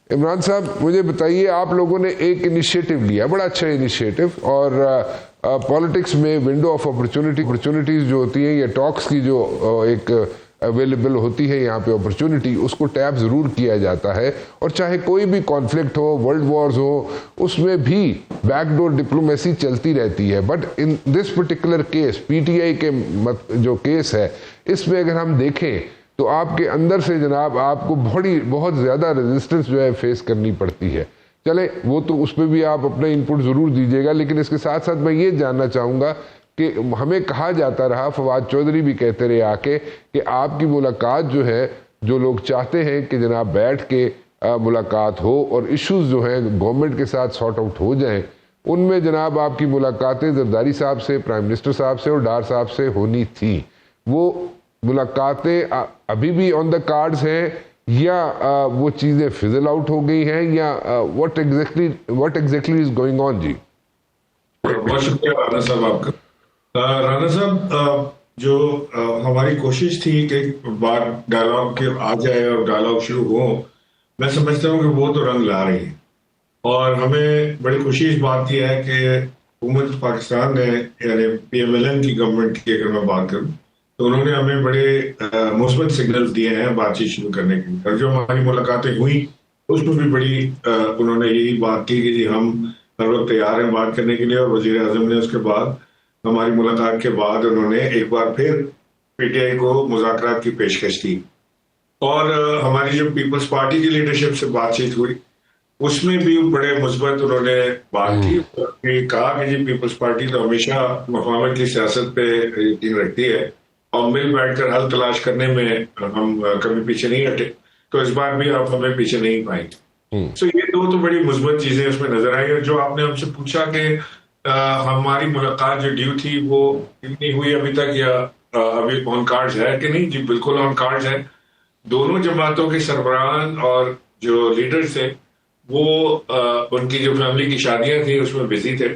عمران صاحب مجھے بتائیے، آپ لوگوں نے ایک انیشیٹو لیا، بڑا اچھا انیشیٹو، اور پالیٹکس میں ونڈو آف اپرچونٹیز جو ہوتی ہیں، یا ٹاکس کی جو ایک اویلیبل ہوتی ہے یہاں پہ اپرچونٹی، اس کو ٹیپ ضرور کیا جاتا ہے، اور چاہے کوئی بھی کانفلکٹ ہو، ورلڈ وارز ہو، اس میں بھی بیک ڈور ڈپلومیسی چلتی رہتی ہے. But in this particular case, P T I کے جو کیس ہے، اس میں اگر ہم دیکھیں تو آپ کے اندر سے جناب آپ کو بہت زیادہ ریزسٹنس جو ہے فیس کرنی پڑتی ہے. چلے وہ تو اس پہ بھی آپ اپنا انپٹ ضرور دیجیے گا، لیکن اس کے ساتھ ساتھ میں یہ جاننا چاہوں گا کہ ہمیں کہا جاتا رہا، فواد چودھری بھی کہتے رہے آ کے، کہ آپ کی ملاقات جو ہے، جو لوگ چاہتے ہیں کہ جناب بیٹھ کے ملاقات ہو اور ایشوز جو ہیں گورنمنٹ کے ساتھ سارٹ آؤٹ ہو جائیں، ان میں جناب آپ کی ملاقاتیں زرداری صاحب سے، پرائم منسٹر صاحب سے اور ڈار صاحب سے ہونی تھی. وہ ملاقاتیں ابھی بھی آن دا کارڈز ہیں، یا وہ چیزیں فزل آؤٹ ہو گئی ہیں، یا what exactly is going on? جی بہت شکریہ رانا صاحب آپ کا. رانا صاحب، جو ہماری کوشش تھی کہ بات ڈائلاگ کے آ جائے اور ڈائلاگ شروع ہو، میں سمجھتا ہوں کہ وہ تو رنگ لا رہی ہے، اور ہمیں بڑی خوشی اس بات کی ہے کہ حکومت پاکستان نے، یعنی پی ایم ایل این کی گورنمنٹ کی اگر میں بات کروں تو انہوں نے ہمیں بڑے مثبت سگنلز دیے ہیں بات چیت شروع کرنے کے لیے. اور جو ہماری ملاقاتیں ہوئی اس میں بھی بڑی انہوں نے یہی بات کی کہ جی ہم ہر وقت تیار ہیں بات کرنے کے لیے. اور وزیر اعظم نے اس کے بعد، ہماری ملاقات کے بعد، انہوں نے ایک بار پھر پی ٹی آئی کو مذاکرات کی پیشکش کی. اور ہماری جو پیپلز پارٹی کی لیڈرشپ سے بات چیت ہوئی اس میں بھی بڑے مثبت انہوں نے بات کی، کہا کہ جی پیپلز پارٹی تو ہمیشہ مفاہمت کی سیاست پہ یقین رکھتی ہے اور مل بیٹھ کر حل تلاش کرنے میں ہم کبھی پیچھے نہیں ہٹے، تو اس بار بھی آپ ہمیں پیچھے نہیں پائیں گے. تو یہ دو تو بڑی مثبت چیزیں اس میں نظر آئی. اور جو آپ نے ہم سے پوچھا کہ ہماری ملاقات جو ڈیو تھی وہ کتنی ہوئی ابھی تک، یا ابھی آن کارڈز ہے کہ نہیں، جی بالکل آن کارڈز ہے. دونوں جماعتوں کے سربراہان اور جو لیڈرز تھے وہ ان کی جو فیملی کی شادیاں تھیں اس میں بزی تھے،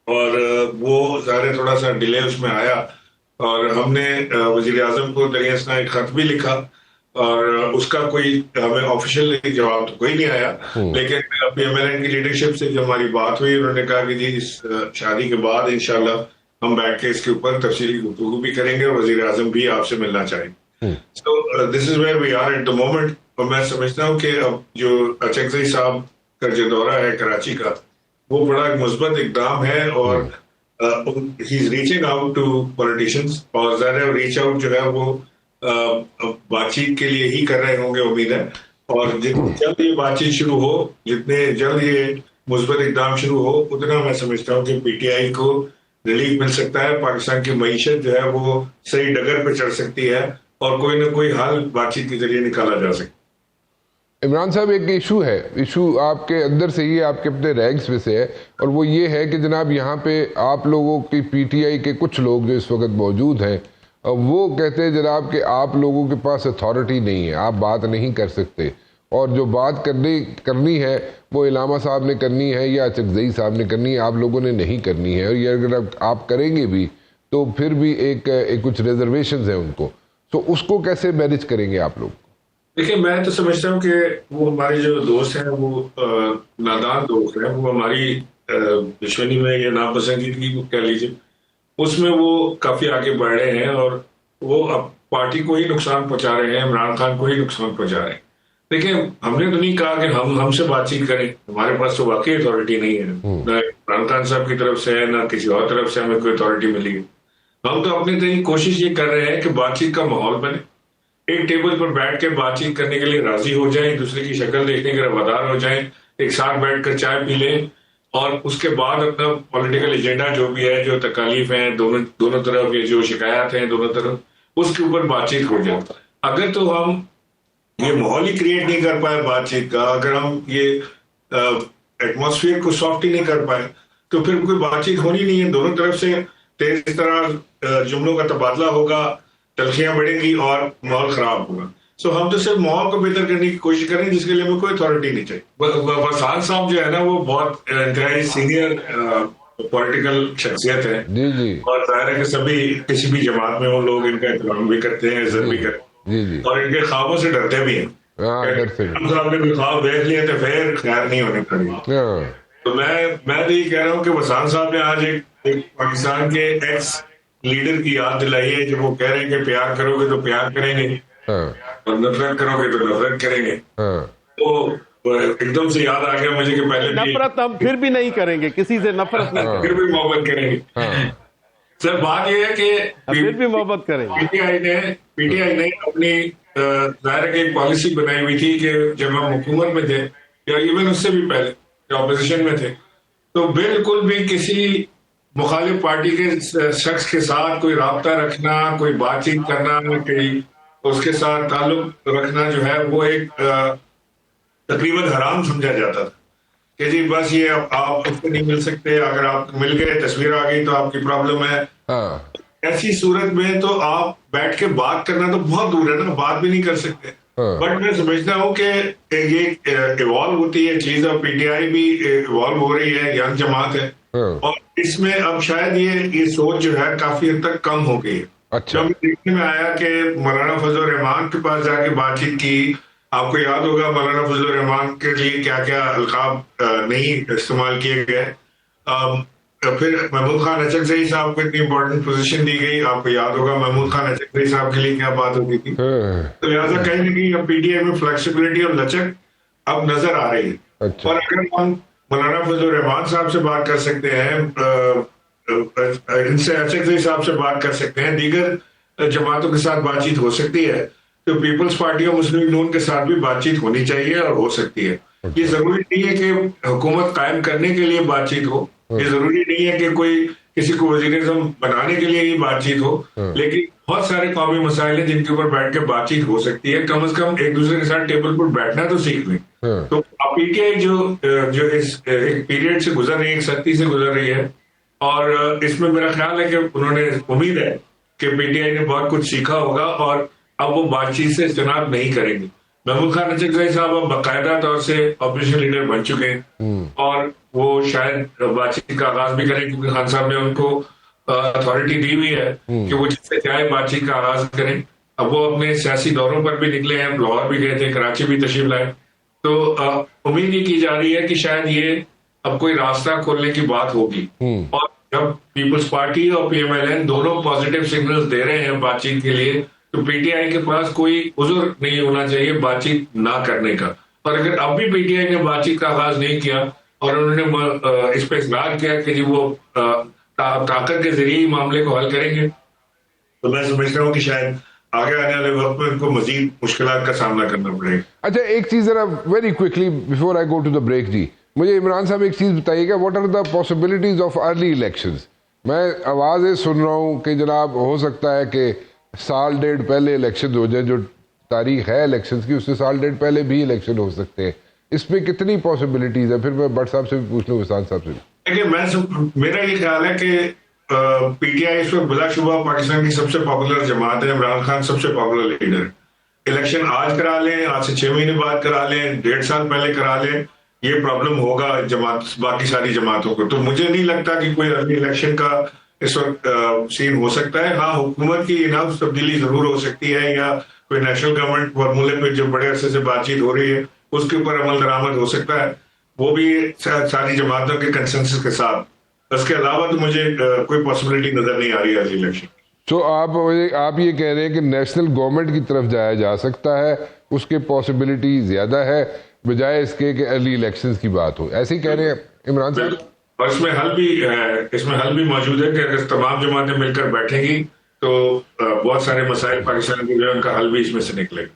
اور وہ ظاہر تھوڑا سا ڈیلے اس میں آیا. اور ہم نے وزیر اعظم کو دریا اثنا ایک خط بھی لکھا، اور اس کا کوئی ہمیں آفیشیل جواب تو کوئی نہیں آیا. لیکن پی ایم ایل این کی لیڈرشپ سے جو ہماری بات ہوئی، انہوں نے کہا کہ جی اس شادی کے بعد انشاءاللہ ہم بیٹھ کے اس کے اوپر تفصیلی گفتگو بھی کریں گے، اور وزیر اعظم بھی آپ سے ملنا چاہیں گے. So this is where we are at the moment. اور میں سمجھتا ہوں کہ اب جو اچکزئی صاحب کا جو دورہ ہے کراچی کا، وہ بڑا ایک مثبت اقدام ہے، اور he is reaching out to politicians. اور ظاہر ریچ آؤٹ جو ہے وہ بات چیت کے لیے ہی کر رہے ہوں گے امید ہے. اور جتنی جلد یہ بات چیت شروع ہو، جتنے جلد یہ مثبت اقدام شروع ہو، اتنا میں سمجھتا ہوں کہ پی ٹی آئی کو ریلیف مل سکتا ہے، پاکستان کی معیشت جو ہے وہ صحیح ڈگر پہ چڑھ سکتی ہے، اور کوئی نہ کوئی حل بات چیت کے ذریعے نکالا جا سکتا ہے. عمران صاحب ایک ایشو آپ کے اندر سے ہی، آپ کے اپنے رینکس میں سے ہے، اور وہ یہ ہے کہ جناب یہاں پہ آپ لوگوں کی پی ٹی آئی کے کچھ لوگ جو اس وقت موجود ہیں، وہ کہتے ہیں جناب کہ آپ لوگوں کے پاس اتھارٹی نہیں ہے، آپ بات نہیں کر سکتے، اور جو بات کرنی ہے وہ علامہ صاحب نے کرنی ہے یا اچکزئی صاحب نے کرنی ہے، آپ لوگوں نے نہیں کرنی ہے. اور یہ اگر آپ کریں گے بھی تو پھر بھی ایک کچھ ریزرویشنز ہیں ان کو، تو اس کو کیسے مینیج کریں گے آپ لوگ؟ دیکھیں، میں تو سمجھتا ہوں کہ وہ ہمارے جو دوست ہیں وہ نادان دوست ہیں. وہ ہماری دشمنی میں یا ناپسندیدگی کو کہہ لیجیے، اس میں وہ کافی آگے بڑھ رہے ہیں، اور وہ اب پارٹی کو ہی نقصان پہنچا رہے ہیں، عمران خان کو ہی نقصان پہنچا رہے ہیں. دیکھیں، ہم نے تو نہیں کہا کہ ہم سے بات چیت کریں، ہمارے پاس تو واقعی اتھارٹی نہیں ہے، نہ عمران خان صاحب کی طرف سے ہے، نہ کسی اور طرف سے ہمیں کوئی اتھارٹی ملی ہے. ہم تو اپنے طریقے کوشش یہ کر رہے ہیں کہ بات چیت کا ماحول بنے، ایک ٹیبل پر بیٹھ کے بات چیت کرنے کے لیے راضی ہو جائیں، دوسرے کی شکل دیکھنے کے روادار ہو جائیں، ایک ساتھ بیٹھ کر چائے پی لیں، اور اس کے بعد اپنا پولیٹیکل ایجنڈا جو بھی ہے، جو تکالیف ہیں دونوں طرف، یہ جو شکایات ہیں دونوں طرف، اس کے اوپر بات چیت ہو جائے. اگر تو ہم یہ ماحول ہی کریٹ نہیں کر پائے بات چیت کا، اگر ہم یہ ایٹماسفیئر کو سافٹ ہی نہیں کر پائے، تو پھر کوئی بات چیت ہونی نہیں ہے. دونوں طرف سے تیز طرح جملوں کا تبادلہ ہوگا، تلخیاں بڑھیں گی اور ماحول خراب ہوگا. سو ہم تو صرف ماحول کو بہتر کرنے کی کوشش کریں جس کے لیے ہمیں کوئی اتھارٹی نہیں چاہیے. فساد صاحب جو ہے نا وہ بہت انتہائی سینئر پولیٹیکل شخصیت ہے، اور ظاہر ہے کہ سبھی کسی بھی جماعت میں وہ لوگ ان کا احترام بھی کرتے ہیں، عزت بھی کرتے ہیں، اور ان کے خوابوں سے ڈرتے بھی ہیں. ہاں ڈر سے صاحب نے بھی خواب دیکھ لیے تو پھر خیر نہیں ہونے پڑی. ہاں تو میں تو یہ کہہ رہا ہوں کہ وسان صاحب نے آج ایک پاکستان کے ایکس لیڈر کی یاد دلائی ہے جب وہ کہہ رہے ہیں کہ پیار کرو گے تو پیار کریں گے ہاں اور نفرت کرو گے تو نفرت کریں گے. ہاں تو ایک دم سے یاد آ گیا مجھے کہ پہلے بھی نفرت ہم پھر بھی نہیں کریں گے, کسی سے نفرت نہیں کریں پھر بھی محبت کریں گے. ہاں سر بات یہ ہے کہ پھر بھی محبت کریں گے. پی ٹی آئی نے اپنی ظاہر ہے کہ ایک پالیسی بنائی ہوئی تھی کہ جب ہم حکومت میں تھے یا ایون اس سے بھی پہلے اپوزیشن میں تھے تو بالکل بھی کسی مخالف پارٹی کے شخص کے ساتھ کوئی رابطہ رکھنا, کوئی بات چیت کرنا, کوئی اس کے ساتھ تعلق رکھنا جو ہے وہ ایک تقریباً حرام سمجھا جاتا تھا کہ جی بس یہ آپ اس کو نہیں مل سکتے, اگر آپ مل گئے تصویر آ گئی تو آپ کی پرابلم ہے. ہاں ایسی صورت میں تو آپ بیٹھ کے بات کرنا تو بہت دور ہے نا, بات بھی نہیں کر سکتے. بٹ میں سمجھتا ہوں کہ یہ ایوالو ہوتی ہے چیز, اور پی ٹی آئی بھی ایوالو ہو رہی ہے, ینگ جماعت ہے, اور اس میں اب شاید یہ سوچ جو ہے کافی حد تک کم ہو گئی ہے. اچھا جب دیکھنے میں آیا کہ مولانا فضل الرحمان کے پاس جا کے بات چیت کی, آپ کو یاد ہوگا مولانا فضل الرحمان کے لیے کیا کیا القاب نہیں استعمال کیے گئے. پھر محمود خان اچکزئی صاحب کو اتنی امپورٹنٹ پوزیشن دی گئی, آپ کو یاد ہوگا محمود خان اچکزئی صاحب کے لیے کیا بات ہوتی تھی. تو لہٰذا کہیں نہ کہیں اب پی ٹی آئی میں فلیکسیبلٹی اور لچک اب نظر آ رہی ہے. اور اگر ہم مولانا فضل الرحمان صاحب سے بات کر سکتے ہیں, ان سے اچکزئی صاحب سے بات کر سکتے ہیں, دیگر جماعتوں کے ساتھ بات چیت ہو سکتی ہے, تو پیپلز پارٹی اور مسلم لیگ نون کے ساتھ بھی بات چیت ہونی چاہیے اور ہو سکتی ہے. یہ ضروری نہیں ہے کہ حکومت قائم کرنے کے لیے بات چیت ہو, یہ ضروری نہیں ہے کہ کوئی کسی کو وزیر اعظم بنانے کے لیے ہی بات چیت ہو, لیکن بہت سارے قومی مسائل ہیں جن کے اوپر بیٹھ کے بات چیت ہو سکتی ہے. کم از کم ایک دوسرے کے ساتھ ٹیبل پر بیٹھنا تو سیکھ لیں. تو پی ٹی آئی جو اس ایک پیریڈ سے گزر رہی ہے, ایک سختی سے گزر رہی ہے, اور اس میں میرا خیال ہے کہ انہوں نے امید ہے کہ پی ٹی آئی نے بہت کچھ سیکھا ہوگا اور اب وہ بات چیت سے اجتناب نہیں کریں گے. محمود خان اچکزئی صاحب اب باقاعدہ طور سے اپوزیشن لیڈر بن چکے ہیں, اور وہ شاید بات چیت کا آغاز بھی کریں, کیونکہ خان صاحب نے ان کو اتھارٹی دی ہوئی ہے کہ وہ جس سے چاہے بات چیت کا آغاز کریں. اب وہ اپنے سیاسی دوروں پر بھی نکلے ہیں, لاہور بھی گئے تھے, کراچی بھی تشریف لائے, تو امید یہ کی جا رہی ہے کہ شاید یہ اب کوئی راستہ کھولنے کی بات ہوگی. اور جب پیپلز پارٹی اور پی ایم ایل این دونوں پازیٹیو سگنلز دے رہے ہیں بات چیت کے لیے, تو پی ٹی آئی کے پاس کوئی عذر نہیں ہونا چاہیے بات چیت نہ کرنے کا. اور اگر اب بھی پی ٹی آئی نے بات چیت کا آغاز نہیں کیا اور انہوں نے اس پہ اصرار کیا کہ جی وہ طاقت کے ذریعے ہی معاملے کو حل کریں گے, تو میں سمجھتا ہوں کہ شاید آگے آنے والے وقت میں ان کو مزید مشکلات کا سامنا کرنا پڑے گا. اچھا ایک چیز ذرا very quickly before I go to the break, جی مجھے عمران صاحب ایک چیز بتائیے گا, what are the possibilities of early elections. میں آوازیں سن رہا ہوں کہ جناب ہو سکتا ہے کہ سال ڈیڑھ پہلے الیکشن ہو جائے, جو تاریخ ہے الیکشن کی اس سے سال ڈیڑھ پہلے بھی الیکشن ہو سکتے ہیں. اس میں کتنی پاسبلٹیز ہیں؟ پھر میں بٹ صاحب سے بھی پوچھ لوں, وسان صاحب سے بھی. دیکھیے میرا یہ خیال ہے کہ پی ٹی آئی اس وقت بلا شبہ پاکستان کی سب سے پاپولر جماعت ہے. عمران خان سب سے پاپولر لیڈر. الیکشن آج کرا لیں, آج سے 6 مہینے بعد کرا لیں, 1.5 سال پہلے کرا لیں, یہ پرابلم ہوگا جماعت باقی ساری جماعتوں کو. تو مجھے نہیں لگتا کہ کوئی ارلی الیکشن کا اس وقت سین ہو سکتا ہے. ہاں حکومت کی اناف تبدیلی ضرور ہو سکتی ہے, یا کوئی نیشنل گورنمنٹ فارمولے پہ جو بڑے عرصے سے بات چیت ہو رہی ہے اس کے اوپر عمل درآمد ہو سکتا ہے, وہ بھی ساری جماعتوں کے کنسنسس کے ساتھ. اس کے علاوہ تو مجھے کوئی پاسبلٹی نظر نہیں آ رہی ہے ارلی الیکشن. تو آپ یہ کہہ رہے ہیں کہ نیشنل گورنمنٹ کی طرف جایا جا سکتا ہے, اس کے پاسبلٹی زیادہ ہے بجائے اس کے کہ ارلی الیکشنز کی بات ہو, ایسے ہی کہہ رہے ہیں عمران صاحب؟ اور اس میں حل بھی موجود ہے کہ اگر تمام جماعتیں مل کر بیٹھیں گی تو بہت سارے مسائل پاکستان کے جو ہے ان کا حل بھی اس میں سے نکلے گا.